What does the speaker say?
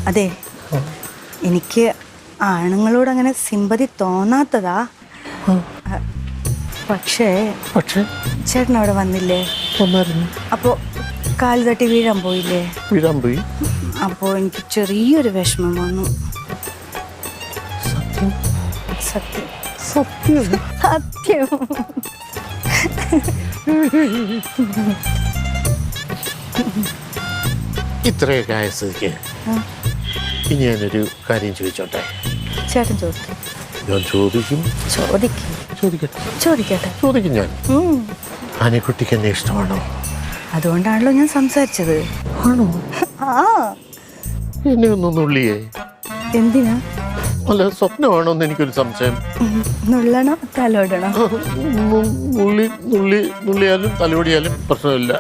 അതെ, എനിക്ക് ആണുങ്ങളോട് അങ്ങനെ സിമ്പതി തോന്നാത്തതാ. പക്ഷേ ചേട്ടൻ അവിടെ വന്നില്ലേ? അപ്പോൾ കാല് തട്ടി വീഴാൻ പോയില്ലേ? അപ്പോൾ എനിക്ക് ചെറിയൊരു വിഷമം വന്നു. സത്യം സത്യം സത്യം. ഇത്രയൊക്കെ ആയ സ്ഥിതിക്ക് ഇനി ഞാനൊരു കാര്യം ചോദിച്ചോട്ടെ? ചേട്ടൻ ചോദിക്കും. ഞാൻ ചോദിക്കും. ചോദിക്കും ഞാൻ. ആനക്കുട്ടിക്ക് എന്നെ ഇഷ്ടമാണോ? അതുകൊണ്ടാണല്ലോ ഞാൻ സംസാരിച്ചത്. ആണോ? ആ, എന്നെ ഒന്ന് നുള്ളിയേ. എന്തിനാ? അല്ല, സ്വപ്നമാണോന്ന് എനിക്കൊരു സംശയം. നുള്ളണോ തലോടണോ? നുള്ളിയാലും തലോടിയാലും പ്രശ്നമില്ല.